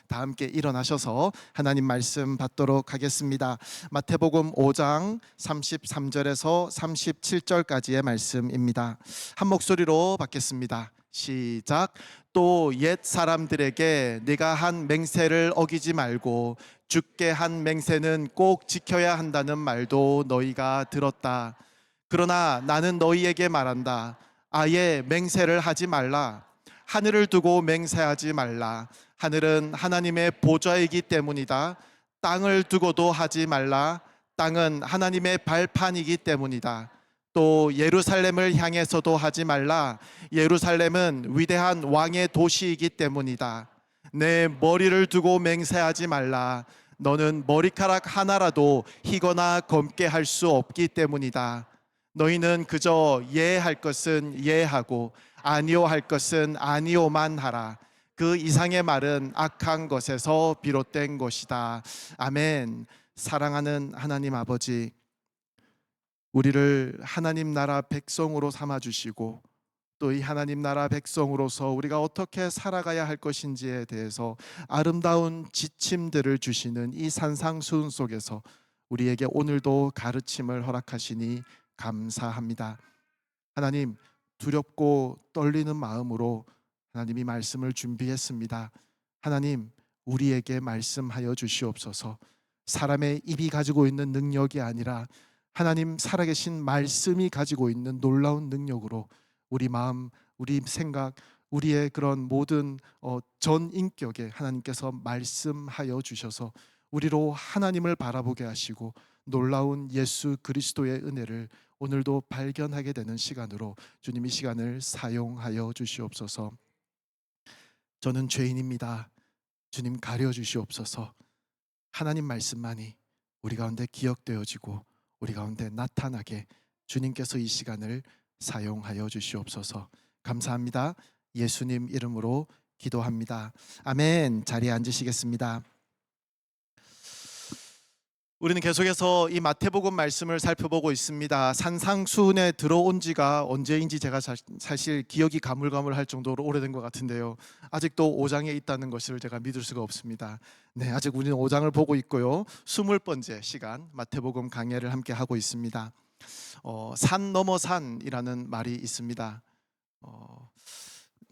다 함께 일어나셔서 하나님 말씀 받도록 하겠습니다. 마태복음 5장 33절에서 37절까지의 말씀입니다. 한 목소리로 받겠습니다. 시작. 또 옛 사람들에게 네가 한 맹세를 어기지 말고 주께 한 맹세는 꼭 지켜야 한다는 말도 너희가 들었다. 그러나 나는 너희에게 말한다. 아예 맹세를 하지 말라. 하늘을 두고 맹세하지 말라. 하늘은 하나님의 보좌이기 때문이다. 땅을 두고도 하지 말라. 땅은 하나님의 발판이기 때문이다. 또 예루살렘을 향해서도 하지 말라. 예루살렘은 위대한 왕의 도시이기 때문이다. 내 머리를 두고 맹세하지 말라. 너는 머리카락 하나라도 희거나 검게 할 수 없기 때문이다. 너희는 그저 예할 것은 예하고 아니오 할 것은 아니오만 하라. 그 이상의 말은 악한 것에서 비롯된 것이다. 아멘. 사랑하는 하나님 아버지, 우리를 하나님 나라 백성으로 삼아주시고 또 이 하나님 나라 백성으로서 우리가 어떻게 살아가야 할 것인지에 대해서 아름다운 지침들을 주시는 이 산상수훈 속에서 우리에게 오늘도 가르침을 허락하시니 감사합니다. 하나님, 두렵고 떨리는 마음으로 하나님이 말씀을 준비했습니다. 하나님, 우리에게 말씀하여 주시옵소서. 사람의 입이 가지고 있는 능력이 아니라 하나님 살아계신 말씀이 가지고 있는 놀라운 능력으로 우리 마음, 우리 생각, 우리의 그런 모든 전 인격에 하나님께서 말씀하여 주셔서 우리로 하나님을 바라보게 하시고 놀라운 예수 그리스도의 은혜를 오늘도 발견하게 되는 시간으로 주님 이 시간을 사용하여 주시옵소서. 저는 죄인입니다. 주님 가려 주시옵소서. 하나님 말씀만이 우리 가운데 기억되어지고 우리 가운데 나타나게 주님께서 이 시간을 사용하여 주시옵소서. 감사합니다. 예수님 이름으로 기도합니다. 아멘. 자리에 앉으시겠습니다. 우리는 계속해서 이 마태복음 말씀을 살펴보고 있습니다. 산상수훈에 들어온 지가 언제인지 제가 사실 기억이 가물가물할 정도로 오래된 것 같은데요. 아직도 5장에 있다는 것을 제가 믿을 수가 없습니다. 네, 아직 우리는 5장을 보고 있고요. 20번째 시간 마태복음 강해를 함께 하고 있습니다. 산 넘어 산이라는 말이 있습니다.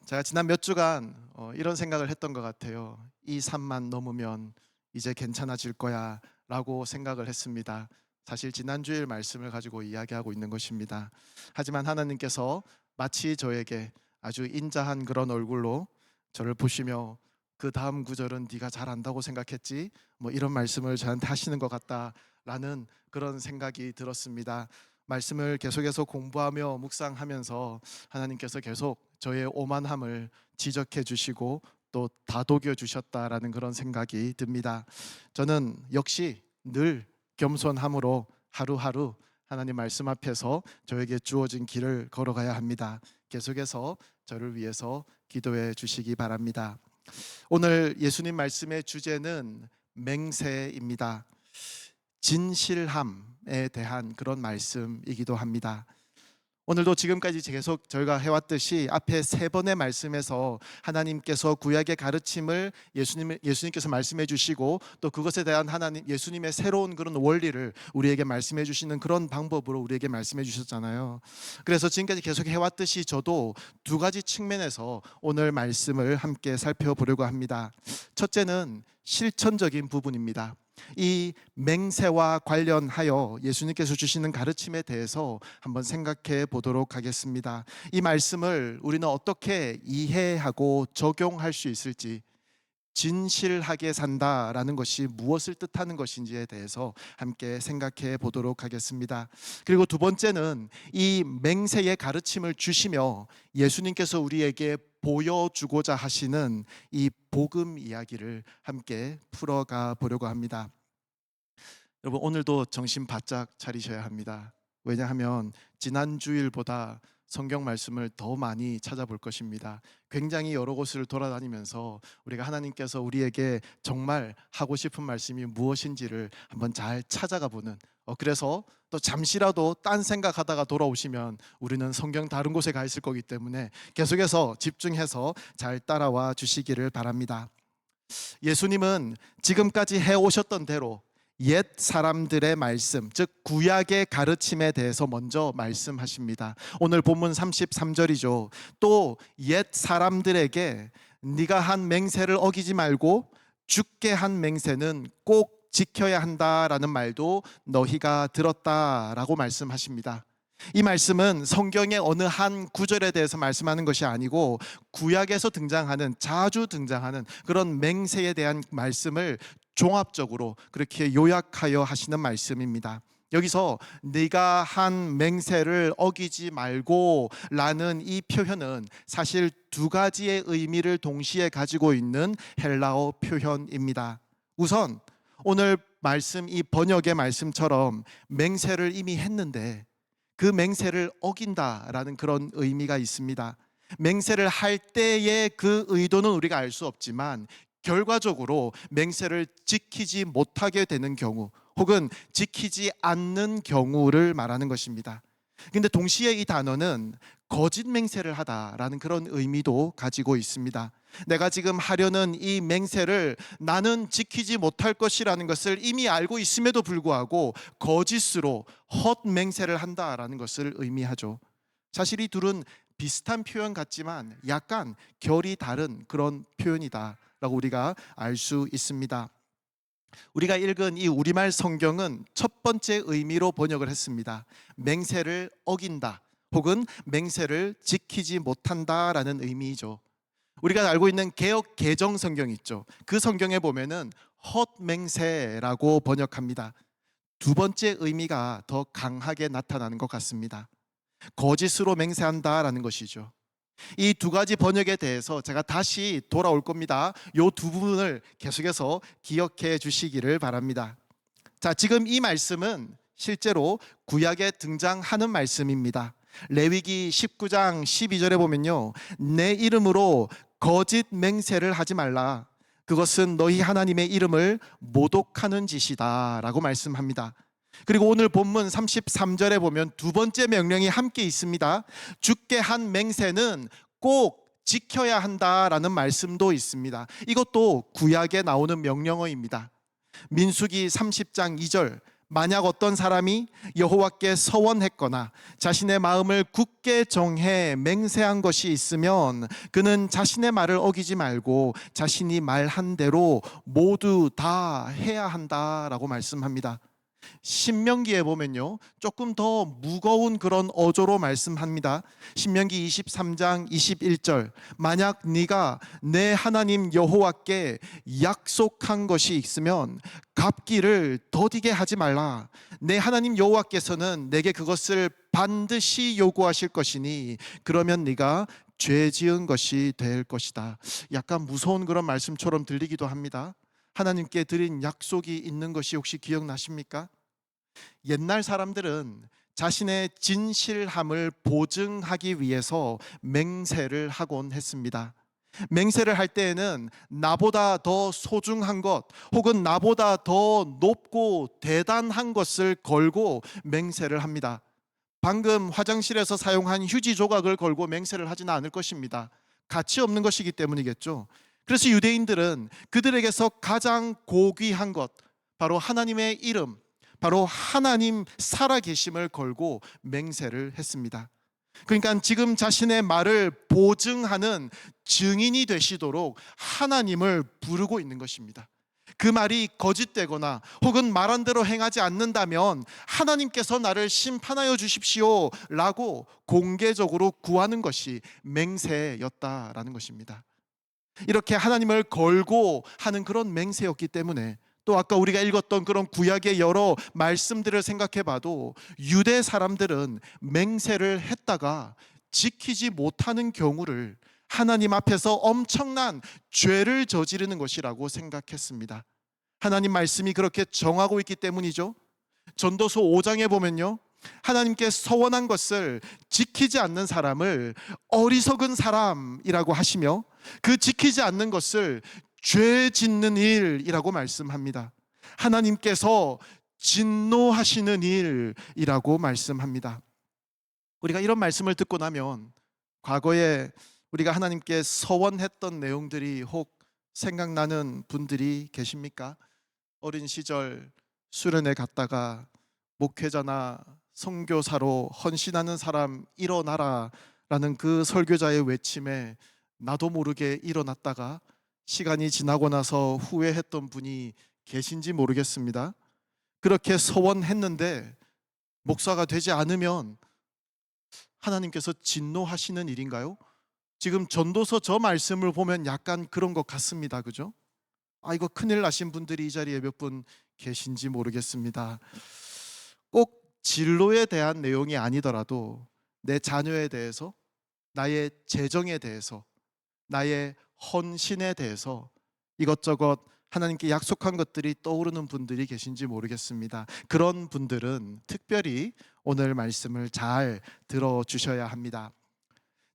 제가 지난 몇 주간 이런 생각을 했던 것 같아요. 이 산만 넘으면 이제 괜찮아질 거야 라고 생각을 했습니다. 사실 지난주일 말씀을 가지고 이야기하고 있는 것입니다. 하지만 하나님께서 마치 저에게 아주 인자한 그런 얼굴로 저를 보시며 그 다음 구절은 네가 잘 안다고 생각했지? 뭐 이런 말씀을 저한테 하시는 것 같다라는 그런 생각이 들었습니다. 말씀을 계속해서 공부하며 묵상하면서 하나님께서 계속 저의 오만함을 지적해 주시고 또 다독여 주셨다라는 그런 생각이 듭니다. 저는 역시 늘 겸손함으로 하루하루 하나님 말씀 앞에서 저에게 주어진 길을 걸어가야 합니다. 계속해서 저를 위해서 기도해 주시기 바랍니다. 오늘 예수님 말씀의 주제는 맹세입니다. 진실함에 대한 그런 말씀이기도 합니다. 오늘도 지금까지 계속 저희가 해왔듯이 앞에 3번의 말씀에서 하나님께서 구약의 가르침을 예수님께서 말씀해 주시고 또 그것에 대한 예수님의 새로운 그런 원리를 우리에게 말씀해 주시는 그런 방법으로 우리에게 말씀해 주셨잖아요. 그래서 지금까지 계속 해왔듯이 저도 2가지 측면에서 오늘 말씀을 함께 살펴보려고 합니다. 첫째는 실천적인 부분입니다. 이 맹세와 관련하여 예수님께서 주시는 가르침에 대해서 한번 생각해 보도록 하겠습니다. 이 말씀을 우리는 어떻게 이해하고 적용할 수 있을지, 진실하게 산다라는 것이 무엇을 뜻하는 것인지에 대해서 함께 생각해 보도록 하겠습니다. 그리고 2번째는 이 맹세의 가르침을 주시며 예수님께서 우리에게 보여주고자 하시는 이 복음 이야기를 함께 풀어가 보려고 합니다. 여러분, 오늘도 정신 바짝 차리셔야 합니다. 왜냐하면 지난 주일보다 성경 말씀을 더 많이 찾아볼 것입니다. 굉장히 여러 곳을 돌아다니면서 우리가 하나님께서 우리에게 정말 하고 싶은 말씀이 무엇인지를 한번 잘 찾아가 보는, 그래서 또 잠시라도 딴 생각하다가 돌아오시면 우리는 성경 다른 곳에 가 있을 거기 때문에 계속해서 집중해서 잘 따라와 주시기를 바랍니다. 예수님은 지금까지 해오셨던 대로 옛 사람들의 말씀, 즉 구약의 가르침에 대해서 먼저 말씀하십니다. 오늘 본문 33절이죠. 또 옛 사람들에게 네가 한 맹세를 어기지 말고 주께 한 맹세는 꼭 지켜야 한다라는 말도 너희가 들었다라고 말씀하십니다. 이 말씀은 성경의 어느 한 구절에 대해서 말씀하는 것이 아니고 구약에서 등장하는, 자주 등장하는 그런 맹세에 대한 말씀을 종합적으로 그렇게 요약하여 하시는 말씀입니다. 여기서 네가 한 맹세를 어기지 말고 라는 이 표현은 사실 두 가지의 의미를 동시에 가지고 있는 헬라어 표현입니다. 우선 오늘 말씀, 이 번역의 말씀처럼 맹세를 이미 했는데 그 맹세를 어긴다라는 그런 의미가 있습니다. 맹세를 할 때의 그 의도는 우리가 알 수 없지만 결과적으로 맹세를 지키지 못하게 되는 경우 혹은 지키지 않는 경우를 말하는 것입니다. 근데 동시에 이 단어는 거짓 맹세를 하다라는 그런 의미도 가지고 있습니다. 내가 지금 하려는 이 맹세를 나는 지키지 못할 것이라는 것을 이미 알고 있음에도 불구하고 거짓으로 헛 맹세를 한다라는 것을 의미하죠. 사실 이 둘은 비슷한 표현 같지만 약간 결이 다른 그런 표현이다라고 우리가 알 수 있습니다. 우리가 읽은 이 우리말 성경은 첫 번째 의미로 번역을 했습니다. 맹세를 어긴다 혹은 맹세를 지키지 못한다라는 의미이죠. 우리가 알고 있는 개역 개정 성경 있죠. 그 성경에 보면은 헛맹세라고 번역합니다. 두 번째 의미가 더 강하게 나타나는 것 같습니다. 거짓으로 맹세한다라는 것이죠. 이 두 가지 번역에 대해서 제가 다시 돌아올 겁니다. 이 두 부분을 계속해서 기억해 주시기를 바랍니다. 자, 지금 이 말씀은 실제로 구약에 등장하는 말씀입니다. 레위기 19장 12절에 보면요, 내 이름으로 거짓 맹세를 하지 말라. 그것은 너희 하나님의 이름을 모독하는 짓이다 라고 말씀합니다. 그리고 오늘 본문 33절에 보면 두 번째 명령이 함께 있습니다. 주께 한 맹세는 꼭 지켜야 한다라는 말씀도 있습니다. 이것도 구약에 나오는 명령어입니다. 민수기 30장 2절, 만약 어떤 사람이 여호와께 서원했거나 자신의 마음을 굳게 정해 맹세한 것이 있으면 그는 자신의 말을 어기지 말고 자신이 말한 대로 모두 다 해야 한다라고 말씀합니다. 신명기에 보면요, 조금 더 무거운 그런 어조로 말씀합니다. 신명기 23장 21절, 만약 네가 내 하나님 여호와께 약속한 것이 있으면 갚기를 더디게 하지 말라. 내 하나님 여호와께서는 내게 그것을 반드시 요구하실 것이니 그러면 네가 죄 지은 것이 될 것이다. 약간 무서운 그런 말씀처럼 들리기도 합니다. 하나님께 드린 약속이 있는 것이 혹시 기억나십니까? 옛날 사람들은 자신의 진실함을 보증하기 위해서 맹세를 하곤 했습니다. 맹세를 할 때에는 나보다 더 소중한 것 혹은 나보다 더 높고 대단한 것을 걸고 맹세를 합니다. 방금 화장실에서 사용한 휴지 조각을 걸고 맹세를 하지는 않을 것입니다. 가치 없는 것이기 때문이겠죠. 그래서 유대인들은 그들에게서 가장 고귀한 것, 바로 하나님의 이름, 바로 하나님 살아계심을 걸고 맹세를 했습니다. 그러니까 지금 자신의 말을 보증하는 증인이 되시도록 하나님을 부르고 있는 것입니다. 그 말이 거짓되거나 혹은 말한 대로 행하지 않는다면 하나님께서 나를 심판하여 주십시오 라고 공개적으로 구하는 것이 맹세였다라는 것입니다. 이렇게 하나님을 걸고 하는 그런 맹세였기 때문에 또 아까 우리가 읽었던 그런 구약의 여러 말씀들을 생각해 봐도 유대 사람들은 맹세를 했다가 지키지 못하는 경우를 하나님 앞에서 엄청난 죄를 저지르는 것이라고 생각했습니다. 하나님 말씀이 그렇게 정하고 있기 때문이죠. 전도서 5장에 보면요, 하나님께 서원한 것을 지키지 않는 사람을 어리석은 사람이라고 하시며 그 지키지 않는 것을 죄 짓는 일이라고 말씀합니다. 하나님께서 진노하시는 일이라고 말씀합니다. 우리가 이런 말씀을 듣고 나면 과거에 우리가 하나님께 서원했던 내용들이 혹 생각나는 분들이 계십니까? 어린 시절 수련회 갔다가 목회자나 선교사로 헌신하는 사람 일어나라 라는 그 설교자의 외침에 나도 모르게 일어났다가 시간이 지나고 나서 후회했던 분이 계신지 모르겠습니다. 그렇게 서원했는데 목사가 되지 않으면 하나님께서 진노하시는 일인가요? 지금 전도서 저 말씀을 보면 약간 그런 것 같습니다. 그죠? 이거 큰일 나신 분들이 이 자리에 몇 분 계신지 모르겠습니다. 꼭 진로에 대한 내용이 아니더라도 내 자녀에 대해서, 나의 재정에 대해서, 나의 헌신에 대해서 이것저것 하나님께 약속한 것들이 떠오르는 분들이 계신지 모르겠습니다. 그런 분들은 특별히 오늘 말씀을 잘 들어주셔야 합니다.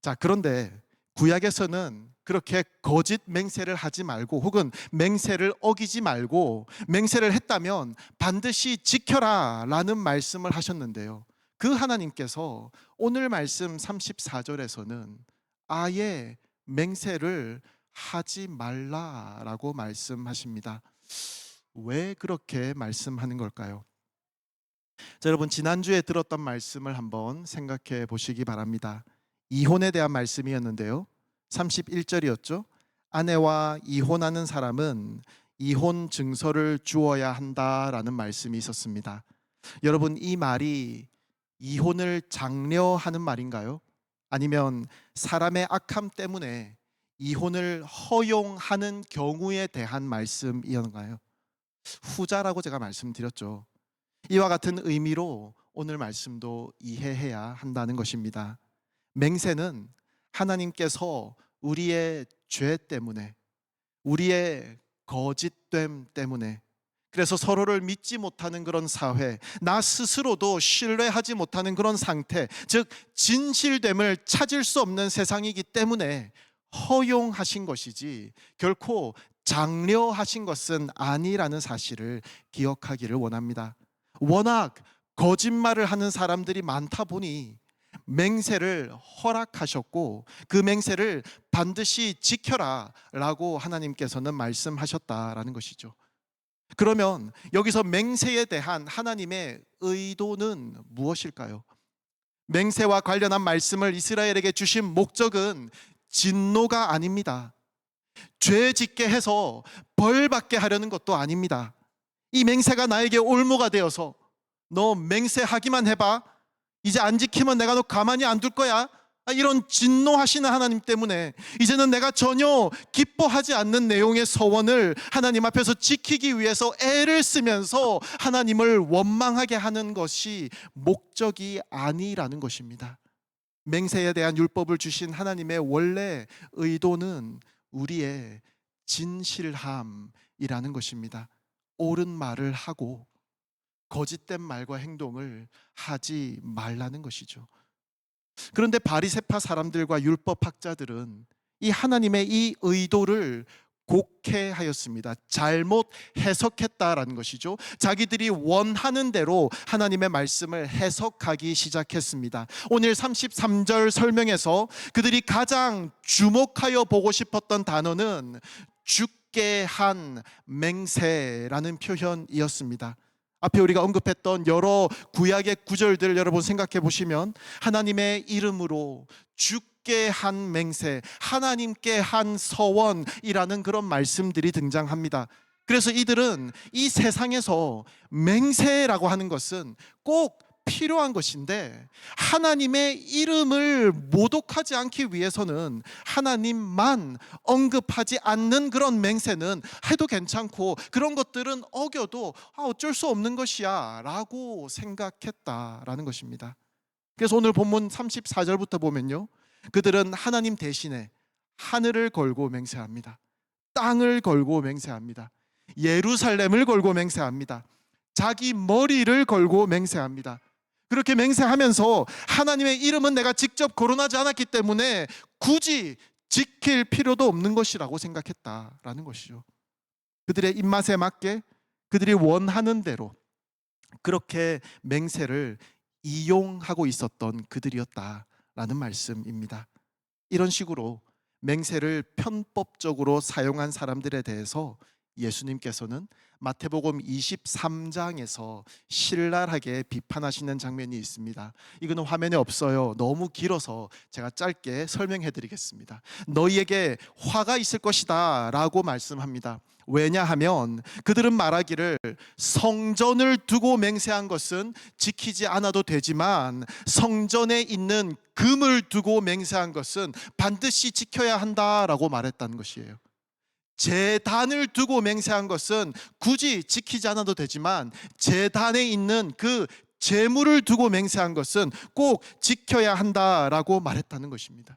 자, 그런데 구약에서는 그렇게 거짓 맹세를 하지 말고, 혹은 맹세를 어기지 말고, 맹세를 했다면 반드시 지켜라 라는 말씀을 하셨는데요, 그 하나님께서 오늘 말씀 34절에서는 아예 맹세를 하지 말라라고 말씀하십니다. 왜 그렇게 말씀하는 걸까요? 자, 여러분, 지난주에 들었던 말씀을 한번 생각해 보시기 바랍니다. 이혼에 대한 말씀이었는데요, 31절이었죠. 아내와 이혼하는 사람은 이혼 증서를 주어야 한다라는 말씀이 있었습니다. 여러분, 이 말이 이혼을 장려하는 말인가요? 아니면 사람의 악함 때문에 이혼을 허용하는 경우에 대한 말씀이었나요? 후자라고 제가 말씀드렸죠. 이와 같은 의미로 오늘 말씀도 이해해야 한다는 것입니다. 맹세는 하나님께서 우리의 죄 때문에, 우리의 거짓됨 때문에, 그래서 서로를 믿지 못하는 그런 사회, 나 스스로도 신뢰하지 못하는 그런 상태, 즉 진실됨을 찾을 수 없는 세상이기 때문에 허용하신 것이지 결코 장려하신 것은 아니라는 사실을 기억하기를 원합니다. 워낙 거짓말을 하는 사람들이 많다 보니 맹세를 허락하셨고, 그 맹세를 반드시 지켜라 라고 하나님께서는 말씀하셨다라는 것이죠. 그러면 여기서 맹세에 대한 하나님의 의도는 무엇일까요? 맹세와 관련한 말씀을 이스라엘에게 주신 목적은 진노가 아닙니다. 죄 짓게 해서 벌 받게 하려는 것도 아닙니다. 이 맹세가 나에게 올무가 되어서 너 맹세하기만 해봐, 이제 안 지키면 내가 너 가만히 안 둘 거야, 이런 진노하시는 하나님 때문에 이제는 내가 전혀 기뻐하지 않는 내용의 서원을 하나님 앞에서 지키기 위해서 애를 쓰면서 하나님을 원망하게 하는 것이 목적이 아니라는 것입니다. 맹세에 대한 율법을 주신 하나님의 원래 의도는 우리의 진실함이라는 것입니다. 옳은 말을 하고 거짓된 말과 행동을 하지 말라는 것이죠. 그런데 바리새파 사람들과 율법학자들은 이 하나님의 이 의도를 곡해하였습니다. 잘못 해석했다라는 것이죠. 자기들이 원하는 대로 하나님의 말씀을 해석하기 시작했습니다. 오늘 33절 설명에서 그들이 가장 주목하여 보고 싶었던 단어는 죽게 한 맹세라는 표현이었습니다. 앞에 우리가 언급했던 여러 구약의 구절들 여러분 생각해 보시면 하나님의 이름으로 죽게 한 맹세, 하나님께 한 서원이라는 그런 말씀들이 등장합니다. 그래서 이들은 이 세상에서 맹세라고 하는 것은 꼭 필요한 것인데, 하나님의 이름을 모독하지 않기 위해서는 하나님만 언급하지 않는 그런 맹세는 해도 괜찮고, 그런 것들은 어겨도 어쩔 수 없는 것이야 라고 생각했다라는 것입니다. 그래서 오늘 본문 34절부터 보면요, 그들은 하나님 대신에 하늘을 걸고 맹세합니다. 땅을 걸고 맹세합니다. 예루살렘을 걸고 맹세합니다. 자기 머리를 걸고 맹세합니다. 그렇게 맹세하면서 하나님의 이름은 내가 직접 거론하지 않았기 때문에 굳이 지킬 필요도 없는 것이라고 생각했다라는 것이죠. 그들의 입맛에 맞게 그들이 원하는 대로 그렇게 맹세를 이용하고 있었던 그들이었다라는 말씀입니다. 이런 식으로 맹세를 편법적으로 사용한 사람들에 대해서 예수님께서는 마태복음 23장에서 신랄하게 비판하시는 장면이 있습니다. 이거는 화면에 없어요. 너무 길어서 제가 짧게 설명해 드리겠습니다. 너희에게 화가 있을 것이다 라고 말씀합니다. 왜냐하면 그들은 말하기를 성전을 두고 맹세한 것은 지키지 않아도 되지만 성전에 있는 금을 두고 맹세한 것은 반드시 지켜야 한다라고 말했다는 것이에요. 제단을 두고 맹세한 것은 굳이 지키지 않아도 되지만 제단에 있는 그 제물을 두고 맹세한 것은 꼭 지켜야 한다라고 말했다는 것입니다.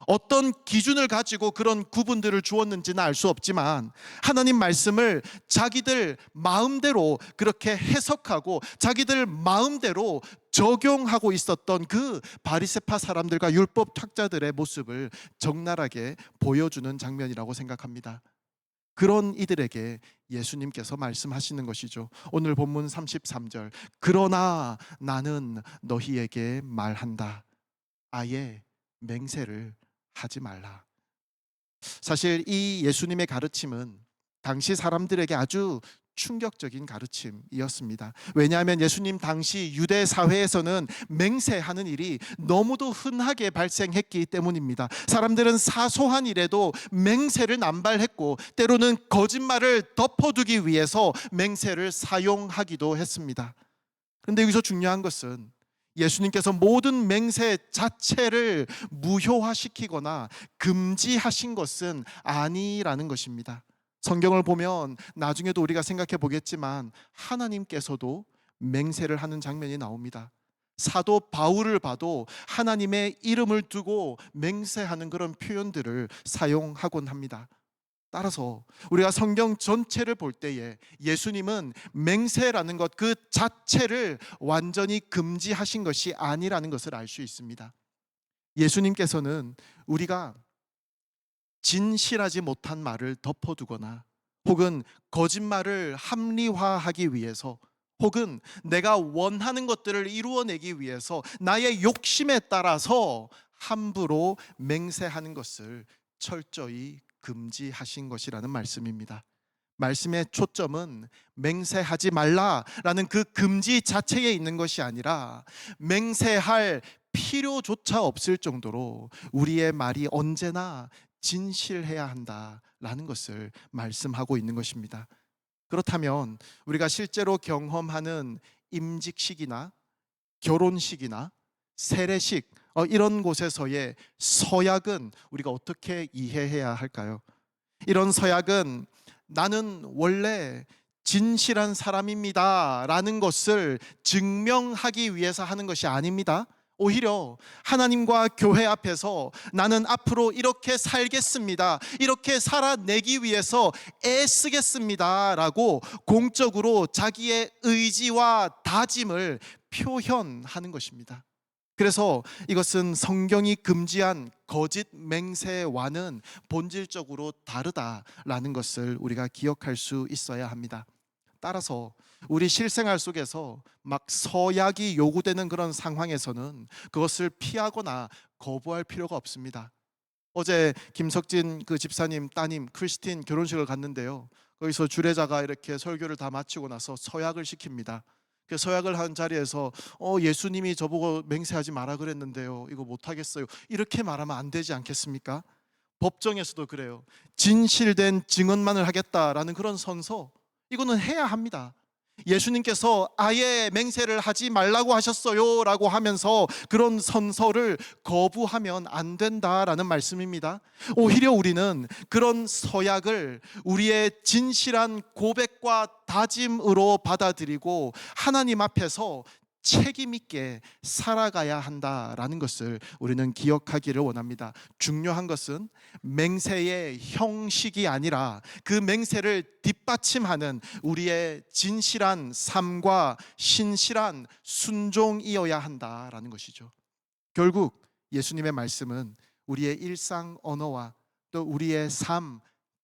어떤 기준을 가지고 그런 구분들을 주었는지는 알 수 없지만 하나님 말씀을 자기들 마음대로 그렇게 해석하고 자기들 마음대로 적용하고 있었던 그 바리새파 사람들과 율법 학자들의 모습을 적나라하게 보여주는 장면이라고 생각합니다. 그런 이들에게 예수님께서 말씀하시는 것이죠. 오늘 본문 33절. 그러나 나는 너희에게 말한다. 아예 맹세를 하지 말라. 사실 이 예수님의 가르침은 당시 사람들에게 아주 충격적인 가르침이었습니다. 왜냐하면 예수님 당시 유대 사회에서는 맹세하는 일이 너무도 흔하게 발생했기 때문입니다. 사람들은 사소한 일에도 맹세를 남발했고 때로는 거짓말을 덮어두기 위해서 맹세를 사용하기도 했습니다. 그런데 여기서 중요한 것은 예수님께서 모든 맹세 자체를 무효화시키거나 금지하신 것은 아니라는 것입니다. 성경을 보면 나중에도 우리가 생각해 보겠지만 하나님께서도 맹세를 하는 장면이 나옵니다. 사도 바울을 봐도 하나님의 이름을 두고 맹세하는 그런 표현들을 사용하곤 합니다. 따라서 우리가 성경 전체를 볼 때에 예수님은 맹세라는 것 그 자체를 완전히 금지하신 것이 아니라는 것을 알 수 있습니다. 예수님께서는 우리가 진실하지 못한 말을 덮어두거나 혹은 거짓말을 합리화하기 위해서 혹은 내가 원하는 것들을 이루어내기 위해서 나의 욕심에 따라서 함부로 맹세하는 것을 철저히 금지하신 것이라는 말씀입니다. 말씀의 초점은 맹세하지 말라라는 그 금지 자체에 있는 것이 아니라 맹세할 필요조차 없을 정도로 우리의 말이 언제나 진실해야 한다라는 것을 말씀하고 있는 것입니다. 그렇다면 우리가 실제로 경험하는 임직식이나 결혼식이나 세례식 이런 곳에서의 서약은 우리가 어떻게 이해해야 할까요? 이런 서약은 나는 원래 진실한 사람입니다 라는 것을 증명하기 위해서 하는 것이 아닙니다. 오히려 하나님과 교회 앞에서 나는 앞으로 이렇게 살겠습니다, 이렇게 살아내기 위해서 애쓰겠습니다 라고 공적으로 자기의 의지와 다짐을 표현하는 것입니다. 그래서 이것은 성경이 금지한 거짓 맹세와는 본질적으로 다르다라는 것을 우리가 기억할 수 있어야 합니다. 따라서 우리 실생활 속에서 막 서약이 요구되는 그런 상황에서는 그것을 피하거나 거부할 필요가 없습니다. 어제 김석진 그 집사님 따님 크리스틴 결혼식을 갔는데요. 거기서 주례자가 이렇게 설교를 다 마치고 나서 서약을 시킵니다. 그 서약을 한 자리에서 예수님이 저보고 맹세하지 마라 그랬는데요, 이거 못하겠어요, 이렇게 말하면 안 되지 않겠습니까? 법정에서도 그래요. 진실된 증언만을 하겠다라는 그런 선서, 이거는 해야 합니다. 예수님께서 아예 맹세를 하지 말라고 하셨어요 라고 하면서 그런 선서를 거부하면 안 된다라는 말씀입니다. 오히려 우리는 그런 서약을 우리의 진실한 고백과 다짐으로 받아들이고 하나님 앞에서 책임 있게 살아가야 한다라는 것을 우리는 기억하기를 원합니다. 중요한 것은 맹세의 형식이 아니라 그 맹세를 뒷받침하는 우리의 진실한 삶과 신실한 순종이어야 한다라는 것이죠. 결국 예수님의 말씀은 우리의 일상 언어와 또 우리의 삶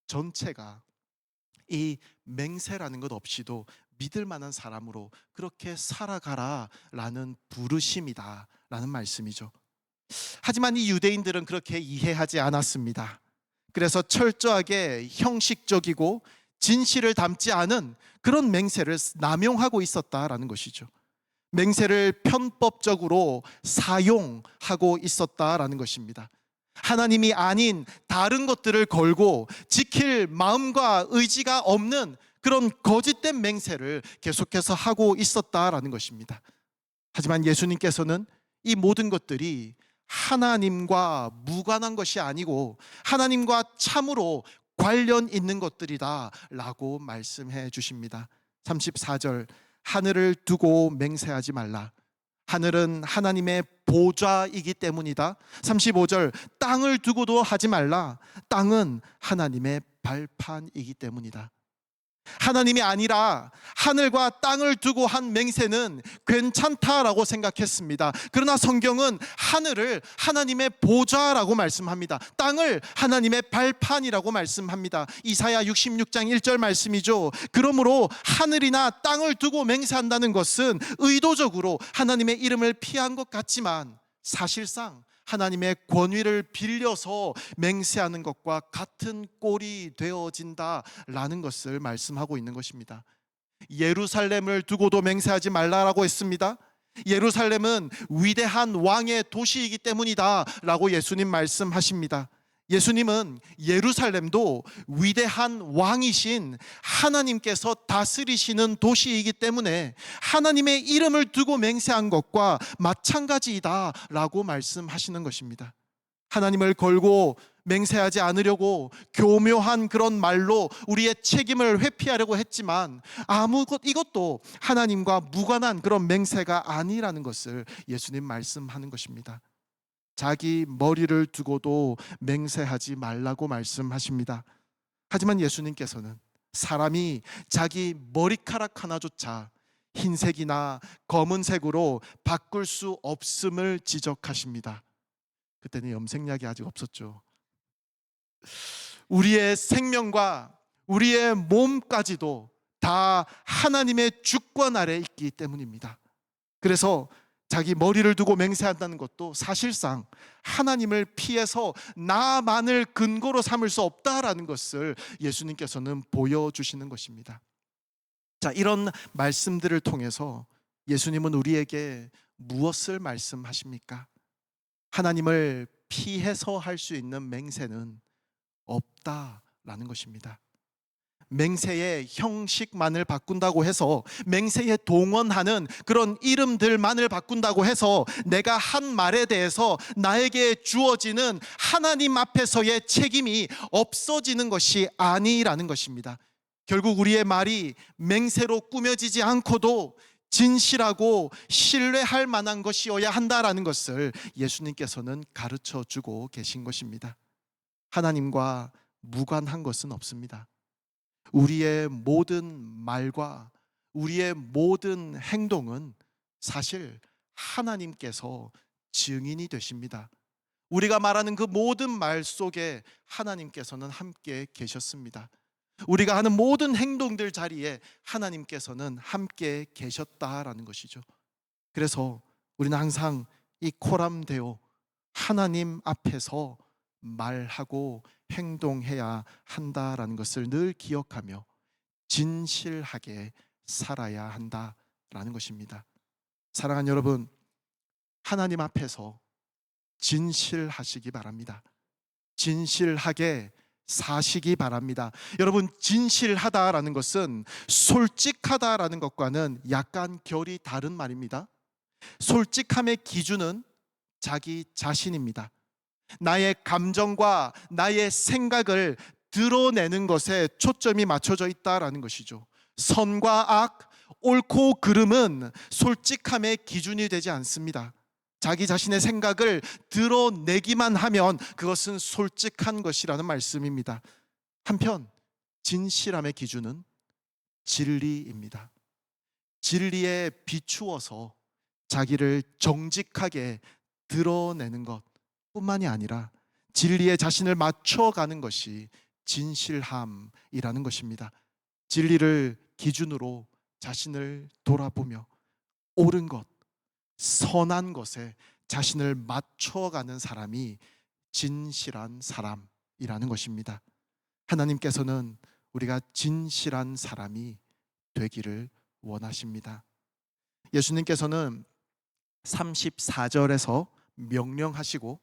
전체가 이 맹세라는 것 없이도 믿을 만한 사람으로 그렇게 살아가라라는 부르심이다라는 말씀이죠. 하지만 이 유대인들은 그렇게 이해하지 않았습니다. 그래서 철저하게 형식적이고 진실을 담지 않은 그런 맹세를 남용하고 있었다라는 것이죠. 맹세를 편법적으로 사용하고 있었다라는 것입니다. 하나님이 아닌 다른 것들을 걸고 지킬 마음과 의지가 없는 그런 거짓된 맹세를 계속해서 하고 있었다라는 것입니다. 하지만 예수님께서는 이 모든 것들이 하나님과 무관한 것이 아니고 하나님과 참으로 관련 있는 것들이다 라고 말씀해 주십니다. 34절, 하늘을 두고 맹세하지 말라. 하늘은 하나님의 보좌이기 때문이다. 35절, 땅을 두고도 하지 말라. 땅은 하나님의 발판이기 때문이다. 하나님이 아니라 하늘과 땅을 두고 한 맹세는 괜찮다라고 생각했습니다. 그러나 성경은 하늘을 하나님의 보좌라고 말씀합니다. 땅을 하나님의 발판이라고 말씀합니다. 이사야 66장 1절 말씀이죠. 그러므로 하늘이나 땅을 두고 맹세한다는 것은 의도적으로 하나님의 이름을 피한 것 같지만 사실상 하나님의 권위를 빌려서 맹세하는 것과 같은 꼴이 되어진다라는 것을 말씀하고 있는 것입니다. 예루살렘을 두고도 맹세하지 말라라고 했습니다. 예루살렘은 위대한 왕의 도시이기 때문이다 라고 예수님 말씀하십니다. 예수님은 예루살렘도 위대한 왕이신 하나님께서 다스리시는 도시이기 때문에 하나님의 이름을 두고 맹세한 것과 마찬가지이다 라고 말씀하시는 것입니다. 하나님을 걸고 맹세하지 않으려고 교묘한 그런 말로 우리의 책임을 회피하려고 했지만 이것도 하나님과 무관한 그런 맹세가 아니라는 것을 예수님 말씀하는 것입니다. 자기 머리를 두고도 맹세하지 말라고 말씀하십니다. 하지만 예수님께서는 사람이 자기 머리카락 하나조차 흰색이나 검은색으로 바꿀 수 없음을 지적하십니다. 그때는 염색약이 아직 없었죠. 우리의 생명과 우리의 몸까지도 다 하나님의 주권 아래 있기 때문입니다. 그래서 자기 머리를 두고 맹세한다는 것도 사실상 하나님을 피해서 나만을 근거로 삼을 수 없다라는 것을 예수님께서는 보여주시는 것입니다. 자, 이런 말씀들을 통해서 예수님은 우리에게 무엇을 말씀하십니까? 하나님을 피해서 할 수 있는 맹세는 없다라는 것입니다. 맹세의 형식만을 바꾼다고 해서, 맹세에 동원하는 그런 이름들만을 바꾼다고 해서 내가 한 말에 대해서 나에게 주어지는 하나님 앞에서의 책임이 없어지는 것이 아니라는 것입니다. 결국 우리의 말이 맹세로 꾸며지지 않고도 진실하고 신뢰할 만한 것이어야 한다라는 것을 예수님께서는 가르쳐 주고 계신 것입니다. 하나님과 무관한 것은 없습니다. 우리의 모든 말과 우리의 모든 행동은 사실 하나님께서 증인이 되십니다. 우리가 말하는 그 모든 말 속에 하나님께서는 함께 계셨습니다. 우리가 하는 모든 행동들 자리에 하나님께서는 함께 계셨다라는 것이죠. 그래서 우리는 항상 이 코람데오, 하나님 앞에서 말하고 행동해야 한다라는 것을 늘 기억하며 진실하게 살아야 한다라는 것입니다. 사랑하는 여러분, 하나님 앞에서 진실하시기 바랍니다. 진실하게 사시기 바랍니다. 여러분, 진실하다라는 것은 솔직하다라는 것과는 약간 결이 다른 말입니다. 솔직함의 기준은 자기 자신입니다. 나의 감정과 나의 생각을 드러내는 것에 초점이 맞춰져 있다라는 것이죠. 선과 악, 옳고 그름은 솔직함의 기준이 되지 않습니다. 자기 자신의 생각을 드러내기만 하면 그것은 솔직한 것이라는 말씀입니다. 한편 진실함의 기준은 진리입니다. 진리에 비추어서 자기를 정직하게 드러내는 것 뿐만이 아니라 진리에 자신을 맞춰가는 것이 진실함이라는 것입니다. 진리를 기준으로 자신을 돌아보며 옳은 것, 선한 것에 자신을 맞춰가는 사람이 진실한 사람이라는 것입니다. 하나님께서는 우리가 진실한 사람이 되기를 원하십니다. 예수님께서는 34절에서 명령하시고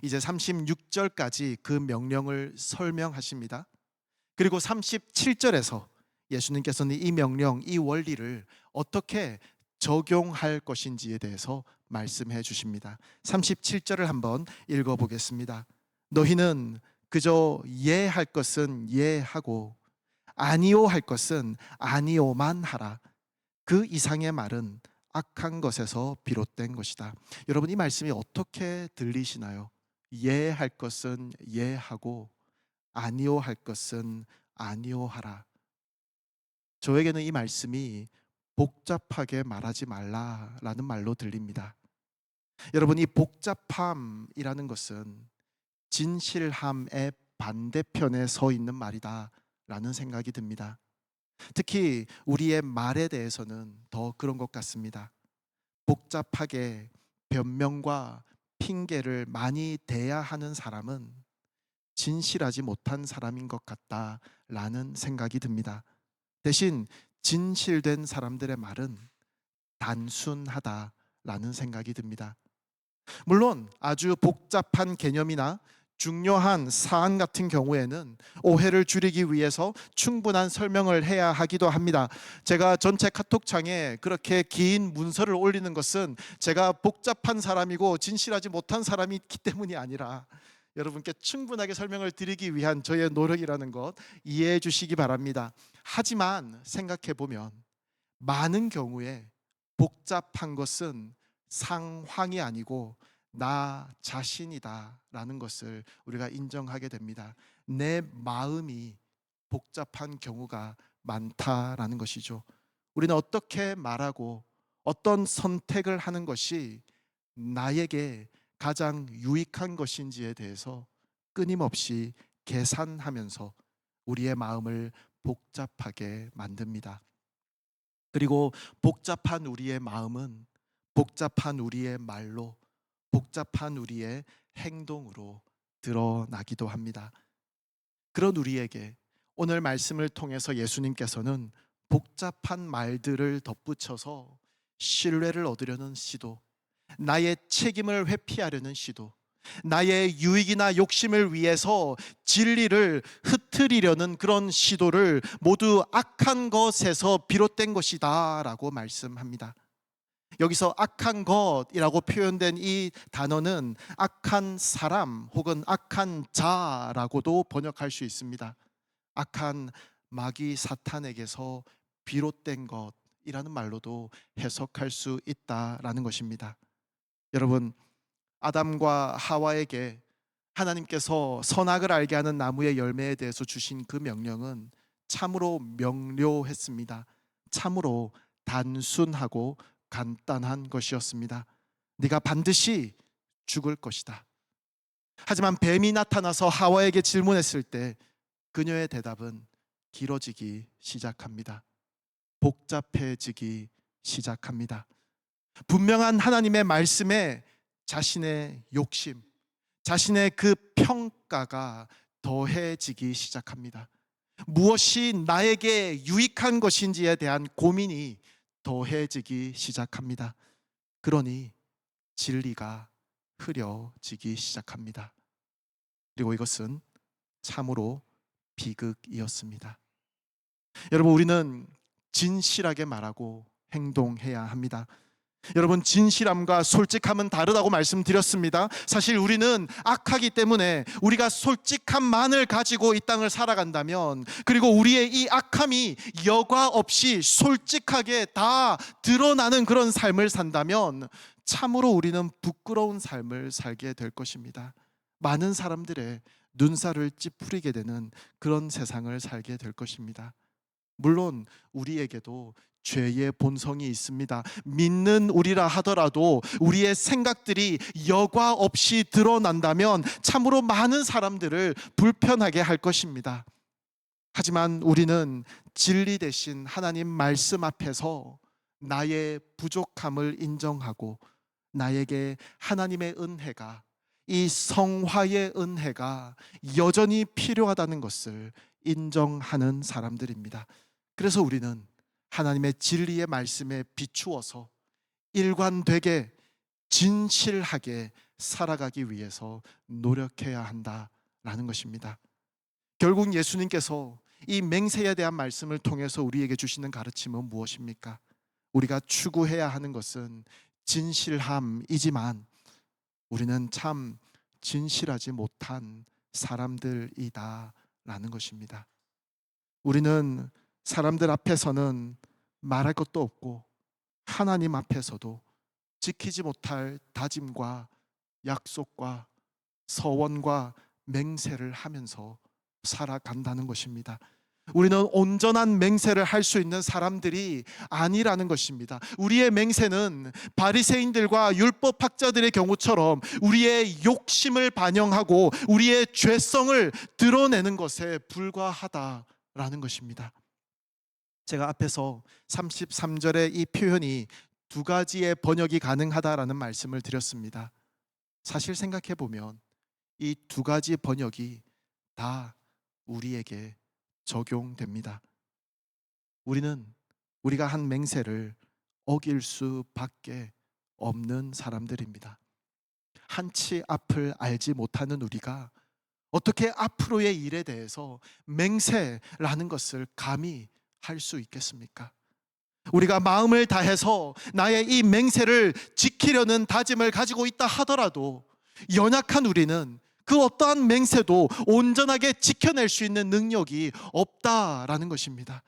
이제 36절까지 그 명령을 설명하십니다. 그리고 37절에서 예수님께서는 이 명령, 이 원리를 어떻게 적용할 것인지에 대해서 말씀해 주십니다. 37절을 한번 읽어보겠습니다. 너희는 그저 예할 것은 예하고 아니오 할 것은 아니오만 하라. 그 이상의 말은 악한 것에서 비롯된 것이다. 여러분, 이 말씀이 어떻게 들리시나요? 예할 것은 예하고 아니오 할 것은 아니오 하라. 저에게는 이 말씀이 복잡하게 말하지 말라라는 말로 들립니다. 여러분, 이 복잡함이라는 것은 진실함의 반대편에 서 있는 말이다라는 생각이 듭니다. 특히 우리의 말에 대해서는 더 그런 것 같습니다. 복잡하게 변명과 핑계를 많이 대야 하는 사람은 진실하지 못한 사람인 것 같다라는 생각이 듭니다. 대신 진실된 사람들의 말은 단순하다라는 생각이 듭니다. 물론 아주 복잡한 개념이나 중요한 사안 같은 경우에는 오해를 줄이기 위해서 충분한 설명을 해야 하기도 합니다. 제가 전체 카톡창에 그렇게 긴 문서를 올리는 것은 제가 복잡한 사람이고 진실하지 못한 사람이 있기 때문이 아니라 여러분께 충분하게 설명을 드리기 위한 저의 노력이라는 것 이해해 주시기 바랍니다. 하지만 생각해 보면 많은 경우에 복잡한 것은 상황이 아니고 나 자신이다라는 것을 우리가 인정하게 됩니다. 내 마음이 복잡한 경우가 많다라는 것이죠. 우리는 어떻게 말하고 어떤 선택을 하는 것이 나에게 가장 유익한 것인지에 대해서 끊임없이 계산하면서 우리의 마음을 복잡하게 만듭니다. 그리고 복잡한 우리의 마음은 복잡한 우리의 말로, 복잡한 우리의 행동으로 드러나기도 합니다. 그런 우리에게 오늘 말씀을 통해서 예수님께서는 복잡한 말들을 덧붙여서 신뢰를 얻으려는 시도, 나의 책임을 회피하려는 시도, 나의 유익이나 욕심을 위해서 진리를 흐트리려는 그런 시도를 모두 악한 것에서 비롯된 것이다 라고 말씀합니다. 여기서 악한 것이라고 표현된 이 단어는 악한 사람 혹은 악한 자라고도 번역할 수 있습니다. 악한 마귀 사탄에게서 비롯된 것이라는 말로도 해석할 수 있다라는 것입니다. 여러분, 아담과 하와에게 하나님께서 선악을 알게 하는 나무의 열매에 대해서 주신 그 명령은 참으로 명료했습니다. 참으로 단순하고 간단한 것이었습니다. 네가 반드시 죽을 것이다. 하지만 뱀이 나타나서 하와에게 질문했을 때 그녀의 대답은 길어지기 시작합니다. 복잡해지기 시작합니다. 분명한 하나님의 말씀에 자신의 욕심, 자신의 그 평가가 더해지기 시작합니다. 무엇이 나에게 유익한 것인지에 대한 고민이 더해지기 시작합니다. 그러니 진리가 흐려지기 시작합니다. 그리고 이것은 참으로 비극이었습니다. 여러분, 우리는 진실하게 말하고 행동해야 합니다. 여러분, 진실함과 솔직함은 다르다고 말씀드렸습니다. 사실 우리는 악하기 때문에 우리가 솔직함만을 가지고 이 땅을 살아간다면, 그리고 우리의 이 악함이 여과 없이 솔직하게 다 드러나는 그런 삶을 산다면 참으로 우리는 부끄러운 삶을 살게 될 것입니다. 많은 사람들의 눈살을 찌푸리게 되는 그런 세상을 살게 될 것입니다. 물론 우리에게도 죄의 본성이 있습니다. 믿는 우리라 하더라도 우리의 생각들이 여과 없이 드러난다면 참으로 많은 사람들을 불편하게 할 것입니다. 하지만 우리는 진리 대신 하나님 말씀 앞에서 나의 부족함을 인정하고 나에게 하나님의 은혜가, 이 성화의 은혜가 여전히 필요하다는 것을 인정하는 사람들입니다. 그래서 우리는 하나님의 진리의 말씀에 비추어서 일관되게 진실하게 살아가기 위해서 노력해야 한다라는 것입니다. 결국 예수님께서 이 맹세에 대한 말씀을 통해서 우리에게 주시는 가르침은 무엇입니까? 우리가 추구해야 하는 것은 진실함이지만 우리는 참 진실하지 못한 사람들이다라는 것입니다. 우리는 사람들 앞에서는 말할 것도 없고 하나님 앞에서도 지키지 못할 다짐과 약속과 서원과 맹세를 하면서 살아간다는 것입니다. 우리는 온전한 맹세를 할 수 있는 사람들이 아니라는 것입니다. 우리의 맹세는 바리새인들과 율법학자들의 경우처럼 우리의 욕심을 반영하고 우리의 죄성을 드러내는 것에 불과하다라는 것입니다. 제가 앞에서 33절의 이 표현이 두 가지의 번역이 가능하다라는 말씀을 드렸습니다. 사실 생각해 보면 이 두 가지 번역이 다 우리에게 적용됩니다. 우리는 우리가 한 맹세를 어길 수밖에 없는 사람들입니다. 한치 앞을 알지 못하는 우리가 어떻게 앞으로의 일에 대해서 맹세라는 것을 감히 할 수 있겠습니까? 우리가 마음을 다해서 나의 이 맹세를 지키려는 다짐을 가지고 있다 하더라도 연약한 우리는 그 어떠한 맹세도 온전하게 지켜낼 수 있는 능력이 없다라는 것입니다.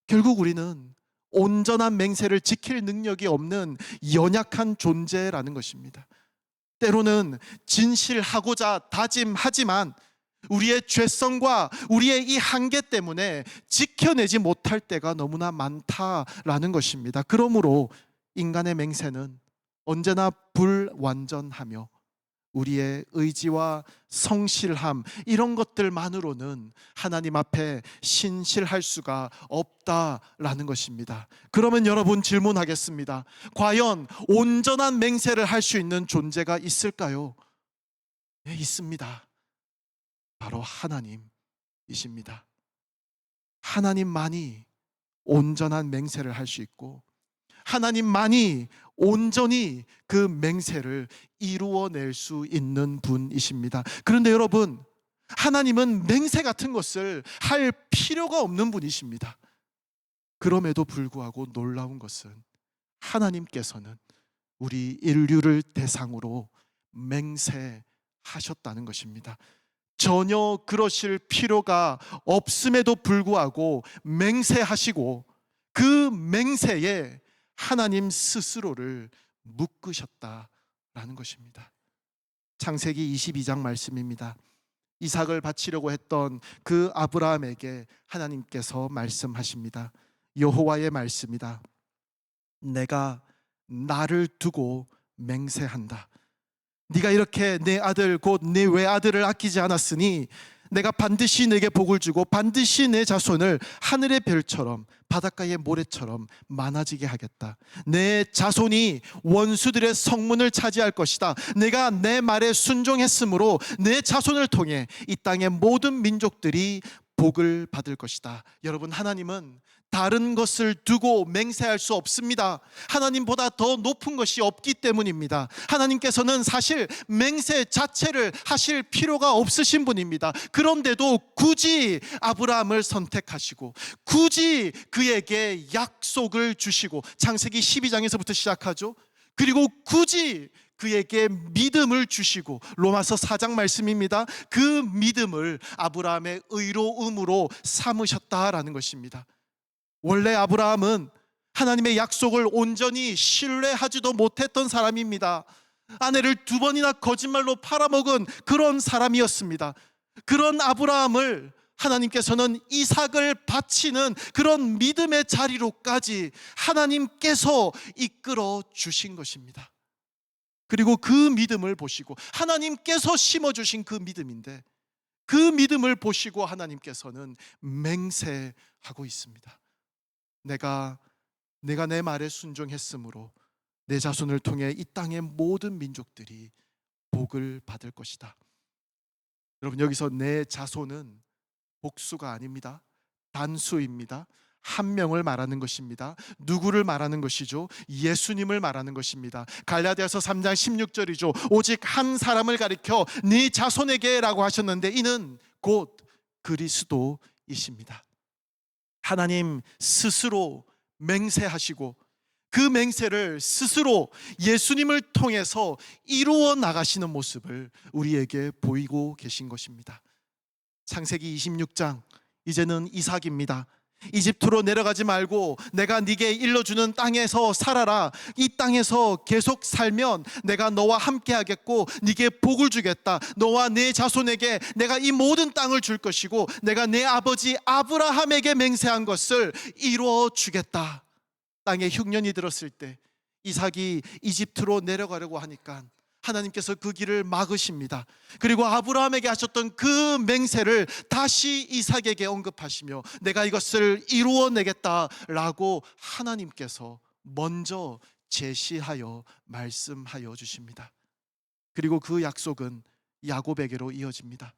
결국 우리는 온전한 맹세를 지킬 능력이 없는 연약한 존재라는 것입니다. 때로는 진실하고자 다짐하지만 우리의 죄성과 우리의 이 한계 때문에 지켜내지 못할 때가 너무나 많다라는 것입니다. 그러므로 인간의 맹세는 언제나 불완전하며 우리의 의지와 성실함 이런 것들만으로는 하나님 앞에 신실할 수가 없다라는 것입니다. 그러면 여러분 질문하겠습니다. 과연 온전한 맹세를 할 수 있는 존재가 있을까요? 네, 있습니다. 바로 하나님이십니다. 하나님만이 온전한 맹세를 할 수 있고 하나님만이 온전히 그 맹세를 이루어낼 수 있는 분이십니다. 그런데 여러분, 하나님은 맹세 같은 것을 할 필요가 없는 분이십니다. 그럼에도 불구하고 놀라운 것은 하나님께서는 우리 인류를 대상으로 맹세하셨다는 것입니다. 전혀 그러실 필요가 없음에도 불구하고 맹세하시고 그 맹세에 하나님 스스로를 묶으셨다라는 것입니다. 창세기 22장 말씀입니다. 이삭을 바치려고 했던 그 아브라함에게 하나님께서 말씀하십니다. 여호와의 말씀이다. 내가 나를 두고 맹세한다. 네가 이렇게 내 아들 곧 내 외아들을 아끼지 않았으니 내가 반드시 내게 복을 주고 반드시 내 자손을 하늘의 별처럼 바닷가의 모래처럼 많아지게 하겠다. 내 자손이 원수들의 성문을 차지할 것이다. 내가 내 말에 순종했으므로 내 자손을 통해 이 땅의 모든 민족들이 복을 받을 것이다. 여러분, 하나님은 다른 것을 두고 맹세할 수 없습니다. 하나님보다 더 높은 것이 없기 때문입니다. 하나님께서는 사실 맹세 자체를 하실 필요가 없으신 분입니다. 그런데도 굳이 아브라함을 선택하시고 굳이 그에게 약속을 주시고, 창세기 12장에서부터 시작하죠. 그리고 굳이 그에게 믿음을 주시고, 로마서 4장 말씀입니다. 그 믿음을 아브라함의 의로움으로 삼으셨다라는 것입니다. 원래 아브라함은 하나님의 약속을 온전히 신뢰하지도 못했던 사람입니다. 아내를 2번이나 거짓말로 팔아먹은 그런 사람이었습니다. 그런 아브라함을 하나님께서는 이삭을 바치는 그런 믿음의 자리로까지 하나님께서 이끌어 주신 것입니다. 그리고 그 믿음을 보시고, 하나님께서 심어주신 그 믿음인데, 그 믿음을 보시고 하나님께서는 맹세하고 있습니다. 내가 내 말에 순종했으므로 내 자손을 통해 이 땅의 모든 민족들이 복을 받을 것이다. 여러분, 여기서 내 자손은 복수가 아닙니다. 단수입니다. 한 명을 말하는 것입니다. 누구를 말하는 것이죠? 예수님을 말하는 것입니다. 갈라디아서 3장 16절이죠. 오직 한 사람을 가리켜 네 자손에게 라고 하셨는데, 이는 곧 그리스도이십니다. 하나님 스스로 맹세하시고 그 맹세를 스스로 예수님을 통해서 이루어 나가시는 모습을 우리에게 보이고 계신 것입니다. 창세기 26장, 이제는 이삭입니다. 이집트로 내려가지 말고 내가 네게 일러주는 땅에서 살아라. 이 땅에서 계속 살면 내가 너와 함께 하겠고 네게 복을 주겠다. 너와 네 자손에게 내가 이 모든 땅을 줄 것이고 내가 내 아버지 아브라함에게 맹세한 것을 이루어 주겠다. 땅에 흉년이 들었을 때 이삭이 이집트로 내려가려고 하니까 하나님께서 그 길을 막으십니다. 그리고 아브라함에게 하셨던 그 맹세를 다시 이삭에게 언급하시며 내가 이것을 이루어내겠다라고 하나님께서 먼저 제시하여 말씀하여 주십니다. 그리고 그 약속은 야곱에게로 이어집니다.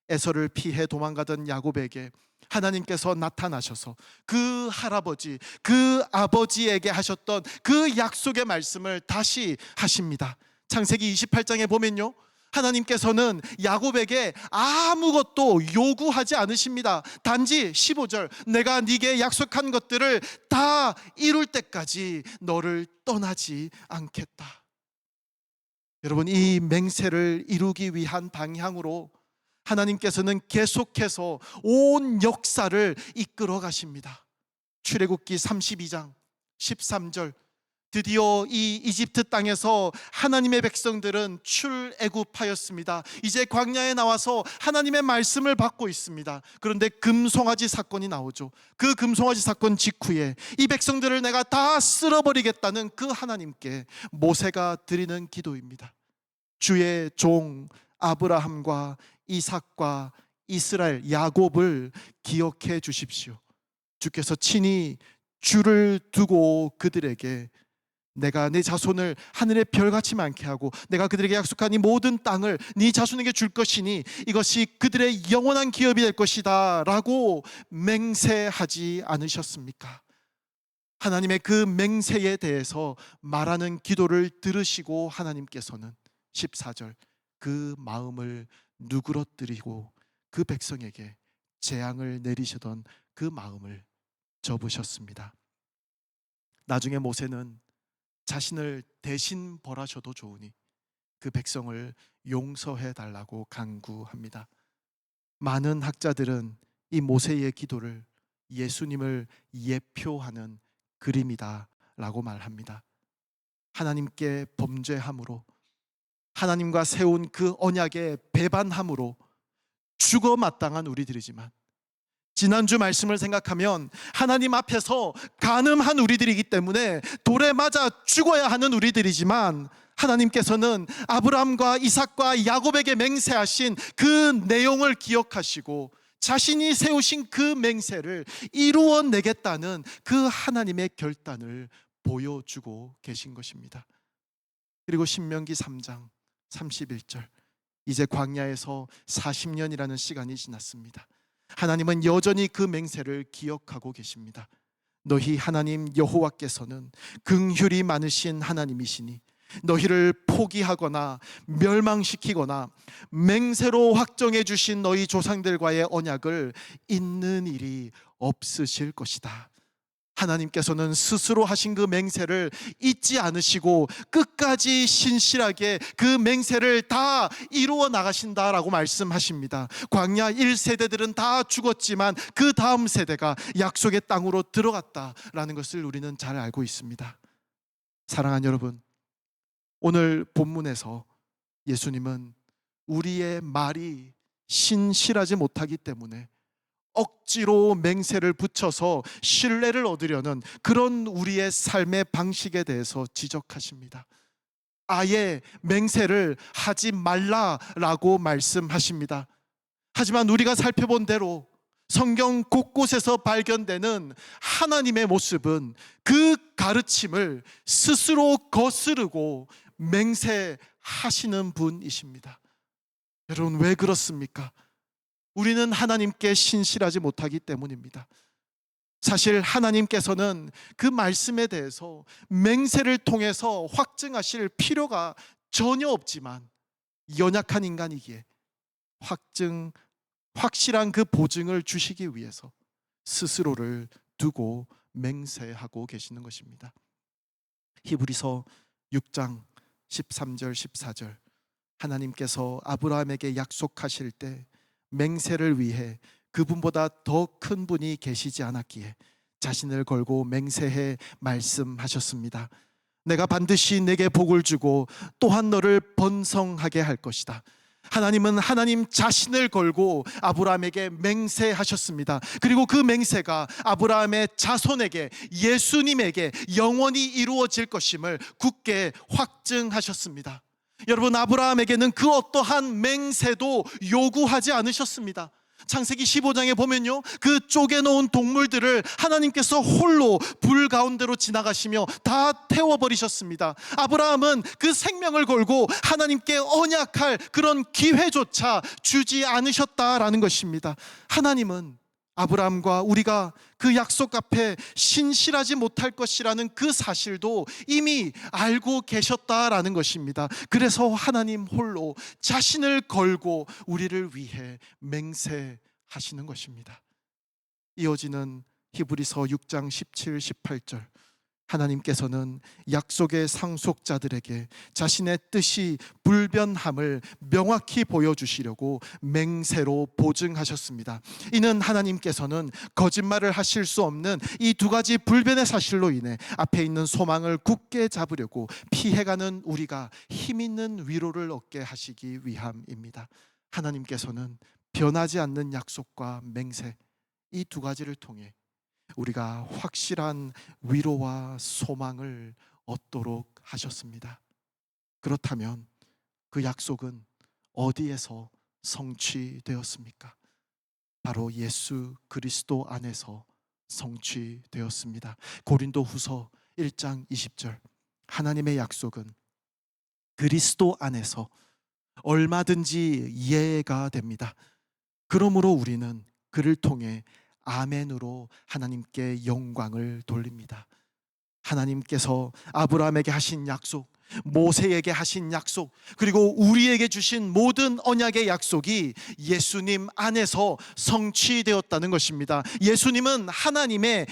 에서를 피해 도망가던 야곱에게 하나님께서 나타나셔서 그 할아버지, 그 아버지에게 하셨던 그 약속의 말씀을 다시 하십니다. 창세기 28장에 보면요, 하나님께서는 야곱에게 아무것도 요구하지 않으십니다. 단지 15절, 내가 네게 약속한 것들을 다 이룰 때까지 너를 떠나지 않겠다. 여러분, 이 맹세를 이루기 위한 방향으로 하나님께서는 계속해서 온 역사를 이끌어 가십니다. 출애굽기 32장 13절, 드디어 이 이집트 땅에서 하나님의 백성들은 출애굽하였습니다. 이제 광야에 나와서 하나님의 말씀을 받고 있습니다. 그런데 금송아지 사건이 나오죠. 그 금송아지 사건 직후에 이 백성들을 내가 다 쓸어버리겠다는 그 하나님께 모세가 드리는 기도입니다. 주의 종 아브라함과 이삭과 이스라엘 야곱을 기억해 주십시오. 주께서 친히 주를 두고 그들에게 내가 네 자손을 하늘의 별같이 많게 하고 내가 그들에게 약속한 이 모든 땅을 네 자손에게 줄 것이니 이것이 그들의 영원한 기업이 될 것이다 라고 맹세하지 않으셨습니까? 하나님의 그 맹세에 대해서 말하는 기도를 들으시고 하나님께서는 14절, 그 마음을 누그러뜨리고 그 백성에게 재앙을 내리시던 그 마음을 접으셨습니다. 나중에 모세는 자신을 대신 벌하셔도 좋으니 그 백성을 용서해 달라고 간구합니다. 많은 학자들은 이 모세의 기도를 예수님을 예표하는 그림이다 라고 말합니다. 하나님께 범죄함으로, 하나님과 세운 그 언약에 배반함으로 죽어 마땅한 우리들이지만, 지난주 말씀을 생각하면 하나님 앞에서 간음한 우리들이기 때문에 돌에 맞아 죽어야 하는 우리들이지만, 하나님께서는 아브라함과 이삭과 야곱에게 맹세하신 그 내용을 기억하시고 자신이 세우신 그 맹세를 이루어내겠다는 그 하나님의 결단을 보여주고 계신 것입니다. 그리고 신명기 3장 31절, 이제 광야에서 40년이라는 시간이 지났습니다. 하나님은 여전히 그 맹세를 기억하고 계십니다. 너희 하나님 여호와께서는 긍휼이 많으신 하나님이시니 너희를 포기하거나 멸망시키거나 맹세로 확정해 주신 너희 조상들과의 언약을 잇는 일이 없으실 것이다. 하나님께서는 스스로 하신 그 맹세를 잊지 않으시고 끝까지 신실하게 그 맹세를 다 이루어 나가신다라고 말씀하십니다. 광야 1세대들은 다 죽었지만 그 다음 세대가 약속의 땅으로 들어갔다라는 것을 우리는 잘 알고 있습니다. 사랑하는 여러분, 오늘 본문에서 예수님은 우리의 말이 신실하지 못하기 때문에 억지로 맹세를 붙여서 신뢰를 얻으려는 그런 우리의 삶의 방식에 대해서 지적하십니다. 아예 맹세를 하지 말라라고 말씀하십니다. 하지만 우리가 살펴본 대로 성경 곳곳에서 발견되는 하나님의 모습은 그 가르침을 스스로 거스르고 맹세하시는 분이십니다. 여러분, 왜 그렇습니까? 우리는 하나님께 신실하지 못하기 때문입니다. 사실 하나님께서는 그 말씀에 대해서 맹세를 통해서 확증하실 필요가 전혀 없지만 연약한 인간이기에 확실한 그 보증을 주시기 위해서 스스로를 두고 맹세하고 계시는 것입니다. 히브리서 6장 13절 14절, 하나님께서 아브라함에게 약속하실 때 맹세를 위해 그분보다 더 큰 분이 계시지 않았기에 자신을 걸고 맹세해 말씀하셨습니다. 내가 반드시 내게 복을 주고 또한 너를 번성하게 할 것이다. 하나님은 하나님 자신을 걸고 아브라함에게 맹세하셨습니다. 그리고 그 맹세가 아브라함의 자손에게, 예수님에게 영원히 이루어질 것임을 굳게 확증하셨습니다. 여러분, 아브라함에게는 그 어떠한 맹세도 요구하지 않으셨습니다. 창세기 15장에 보면요, 그 쪼개놓은 동물들을 하나님께서 홀로 불 가운데로 지나가시며 다 태워버리셨습니다. 아브라함은 그 생명을 걸고 하나님께 언약할 그런 기회조차 주지 않으셨다라는 것입니다. 하나님은 아브라함과 우리가 그 약속 앞에 신실하지 못할 것이라는 그 사실도 이미 알고 계셨다라는 것입니다. 그래서 하나님 홀로 자신을 걸고 우리를 위해 맹세하시는 것입니다. 이어지는 히브리서 6장 17, 18절, 하나님께서는 약속의 상속자들에게 자신의 뜻이 불변함을 명확히 보여주시려고 맹세로 보증하셨습니다. 이는 하나님께서는 거짓말을 하실 수 없는 이 두 가지 불변의 사실로 인해 앞에 있는 소망을 굳게 잡으려고 피해가는 우리가 힘있는 위로를 얻게 하시기 위함입니다. 하나님께서는 변하지 않는 약속과 맹세, 이 두 가지를 통해 우리가 확실한 위로와 소망을 얻도록 하셨습니다. 그렇다면 그 약속은 어디에서 성취되었습니까? 바로 예수 그리스도 안에서 성취되었습니다. 고린도후서 1장 20절, 하나님의 약속은 그리스도 안에서 얼마든지 이해가 됩니다. 그러므로 우리는 그를 통해 아멘으로 하나님께 영광을 돌립니다. 하나님께서 아브라함에게 하신 약속, 모세에게 하신 약속, 그리고 우리에게 주신 모든 언약의 약속이 예수님 안에서 성취되었다는 것입니다. 예수님은 하나님의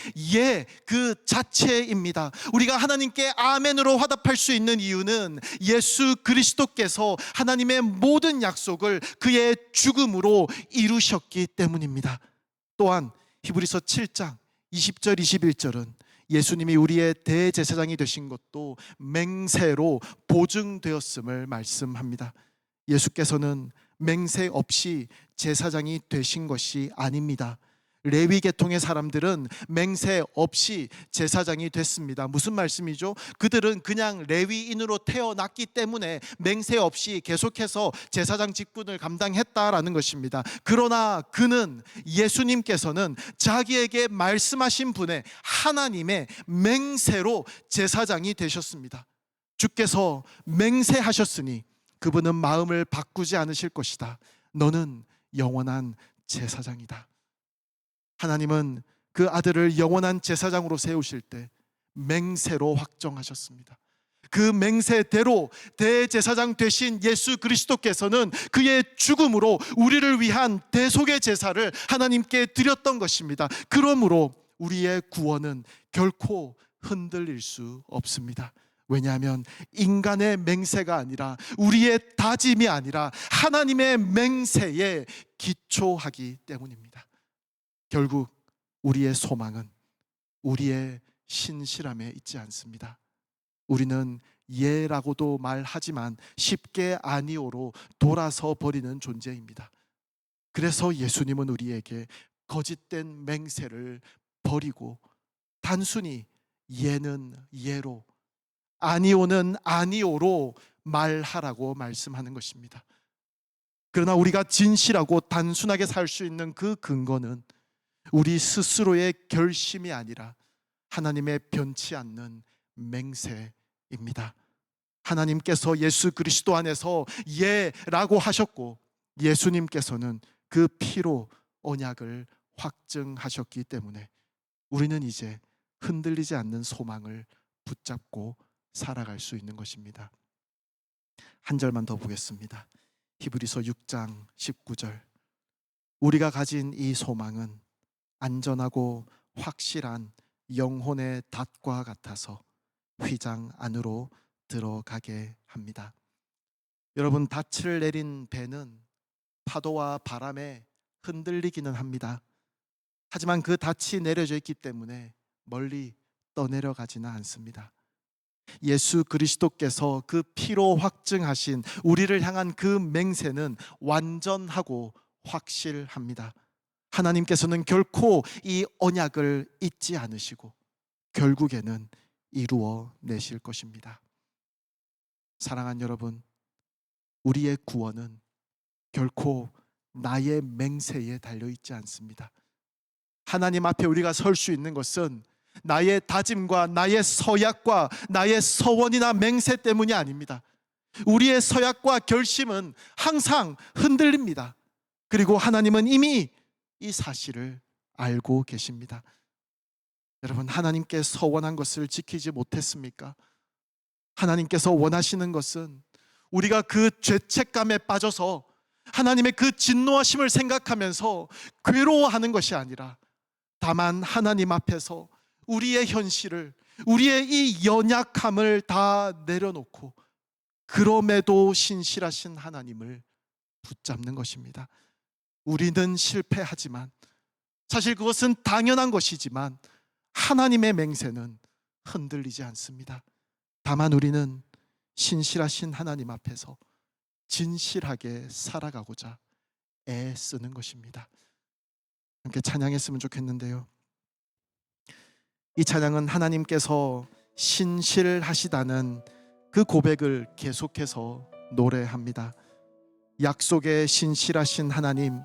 그 자체입니다. 우리가 하나님께 아멘으로 화답할 수 있는 이유는 예수 그리스도께서 하나님의 모든 약속을 그의 죽음으로 이루셨기 때문입니다. 또한 히브리서 7장 20절 21절은 예수님이 우리의 대제사장이 되신 것도 맹세로 보증되었음을 말씀합니다. 예수께서는 맹세 없이 제사장이 되신 것이 아닙니다. 레위 계통의 사람들은 맹세 없이 제사장이 됐습니다. 무슨 말씀이죠? 그들은 그냥 레위인으로 태어났기 때문에 맹세 없이 계속해서 제사장 직분을 감당했다라는 것입니다. 그러나 그는, 예수님께서는 자기에게 말씀하신 분의 하나님의 맹세로 제사장이 되셨습니다. 주께서 맹세하셨으니 그분은 마음을 바꾸지 않으실 것이다. 너는 영원한 제사장이다. 하나님은 그 아들을 영원한 제사장으로 세우실 때 맹세로 확정하셨습니다. 그 맹세대로 대제사장 되신 예수 그리스도께서는 그의 죽음으로 우리를 위한 대속의 제사를 하나님께 드렸던 것입니다. 그러므로 우리의 구원은 결코 흔들릴 수 없습니다. 왜냐하면 인간의 맹세가 아니라, 우리의 다짐이 아니라 하나님의 맹세에 기초하기 때문입니다. 결국 우리의 소망은 우리의 신실함에 있지 않습니다. 우리는 예라고도 말하지만 쉽게 아니오로 돌아서 버리는 존재입니다. 그래서 예수님은 우리에게 거짓된 맹세를 버리고 단순히 예는 예로, 아니오는 아니오로 말하라고 말씀하는 것입니다. 그러나 우리가 진실하고 단순하게 살 수 있는 그 근거는 우리 스스로의 결심이 아니라 하나님의 변치 않는 맹세입니다. 하나님께서 예수 그리스도 안에서 예라고 하셨고, 예수님께서는 그 피로 언약을 확증하셨기 때문에 우리는 이제 흔들리지 않는 소망을 붙잡고 살아갈 수 있는 것입니다. 한 절만 더 보겠습니다. 히브리서 6장 19절. 우리가 가진 이 소망은 안전하고 확실한 영혼의 닷과 같아서 휘장 안으로 들어가게 합니다. 여러분, 닻을 내린 배는 파도와 바람에 흔들리기는 합니다. 하지만 그 닻이 내려져 있기 때문에 멀리 떠내려가지는 않습니다. 예수 그리스도께서 그 피로 확증하신 우리를 향한 그 맹세는 완전하고 확실합니다. 하나님께서는 결코 이 언약을 잊지 않으시고 결국에는 이루어 내실 것입니다. 사랑하는 여러분, 우리의 구원은 결코 나의 맹세에 달려있지 않습니다. 하나님 앞에 우리가 설 수 있는 것은 나의 다짐과 나의 서약과 나의 서원이나 맹세 때문이 아닙니다. 우리의 서약과 결심은 항상 흔들립니다. 그리고 하나님은 이미 이 사실을 알고 계십니다. 여러분, 하나님께 서원한 것을 지키지 못했습니까? 하나님께서 원하시는 것은 우리가 그 죄책감에 빠져서 하나님의 그 진노하심을 생각하면서 괴로워하는 것이 아니라 다만 하나님 앞에서 우리의 현실을, 우리의 이 연약함을 다 내려놓고 그럼에도 신실하신 하나님을 붙잡는 것입니다. 우리는 실패하지만, 사실 그것은 당연한 것이지만 하나님의 맹세는 흔들리지 않습니다. 다만 우리는 신실하신 하나님 앞에서 진실하게 살아가고자 애쓰는 것입니다. 함께 찬양했으면 좋겠는데요, 이 찬양은 하나님께서 신실하시다는 그 고백을 계속해서 노래합니다. 약속에 신실하신 하나님,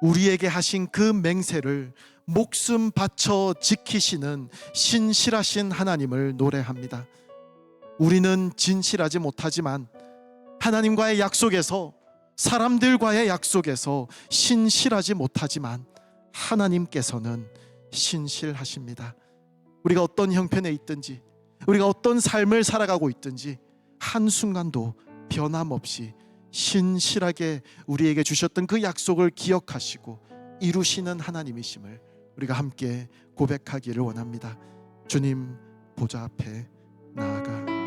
우리에게 하신 그 맹세를 목숨 바쳐 지키시는 신실하신 하나님을 노래합니다. 우리는 진실하지 못하지만 하나님과의 약속에서, 사람들과의 약속에서 신실하지 못하지만 하나님께서는 신실하십니다. 우리가 어떤 형편에 있든지, 우리가 어떤 삶을 살아가고 있든지 한순간도 변함없이 신실하게 우리에게 주셨던 그 약속을 기억하시고 이루시는 하나님이심을 우리가 함께 고백하기를 원합니다. 주님 보좌 앞에 나아가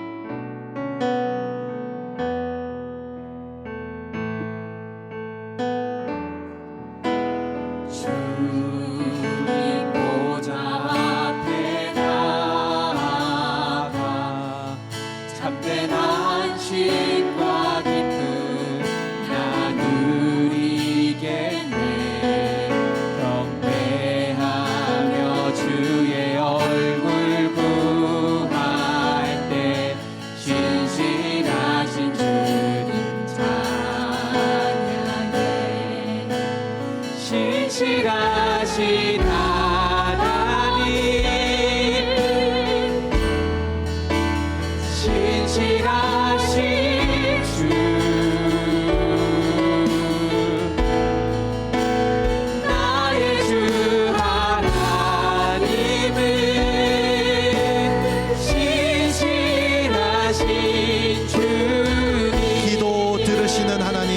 신실하신 하나님, 신실하신 주, 나의 주 하나님은 신실하신 주님. 기도 들으시는 하나님,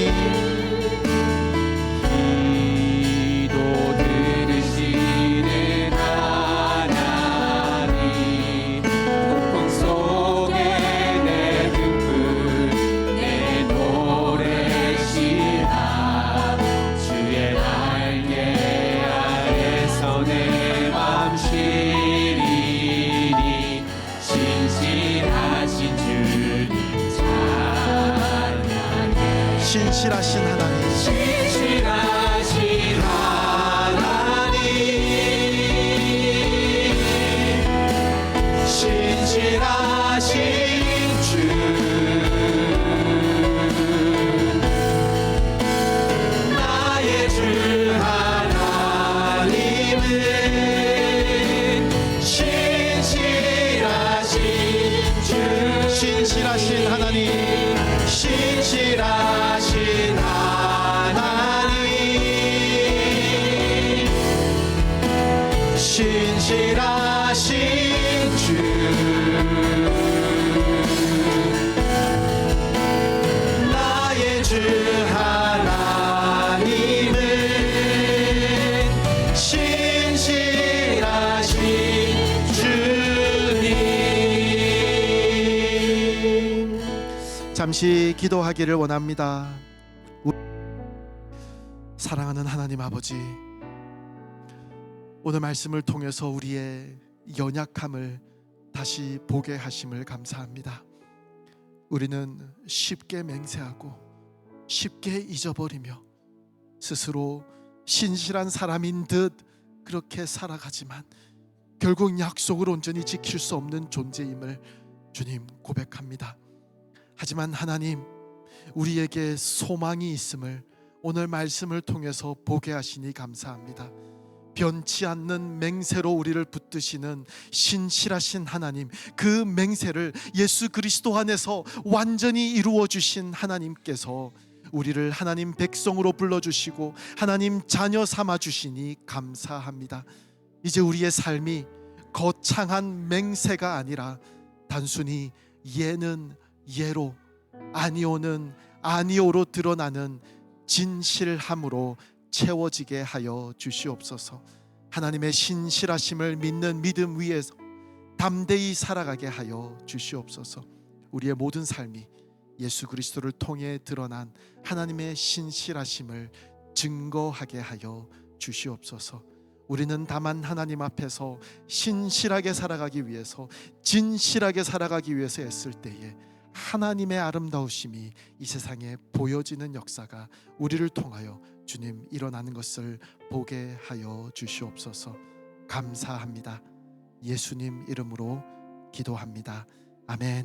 신실하신 하나님, 신실하신 하나님, 신실하신 주, 나의 주 하나님은 신실하신 하나님, 신실하신 하나님, 신실하신 주, 나의 주 하나님은 신실하신 주님. 잠시 기도하기를 원합니다. 사랑하는 하나님 아버지, 오늘 말씀을 통해서 우리의 연약함을 다시 보게 하심을 감사합니다. 우리는 쉽게 맹세하고 쉽게 잊어버리며 스스로 신실한 사람인 듯 그렇게 살아가지만 결국 약속을 온전히 지킬 수 없는 존재임을 주님 고백합니다. 하지만 하나님, 우리에게 소망이 있음을 오늘 말씀을 통해서 보게 하시니 감사합니다. 변치 않는 맹세로 우리를 붙드시는 신실하신 하나님, 그 맹세를 예수 그리스도 안에서 완전히 이루어 주신 하나님께서 우리를 하나님 백성으로 불러주시고 하나님 자녀 삼아 주시니 감사합니다. 이제 우리의 삶이 거창한 맹세가 아니라 단순히 예는 예로, 아니오는 아니오로 드러나는 진실함으로 채워지게 하여 주시옵소서. 하나님의 신실하심을 믿는 믿음 위에서 담대히 살아가게 하여 주시옵소서. 우리의 모든 삶이 예수 그리스도를 통해 드러난 하나님의 신실하심을 증거하게 하여 주시옵소서. 우리는 다만 하나님 앞에서 신실하게 살아가기 위해서, 진실하게 살아가기 위해서 애쓸 때에 하나님의 아름다우심이 이 세상에 보여지는 역사가 우리를 통하여 주님 일어나는 것을 보게 하여 주시옵소서. 감사합니다. 예수님 이름으로 기도합니다. 아멘.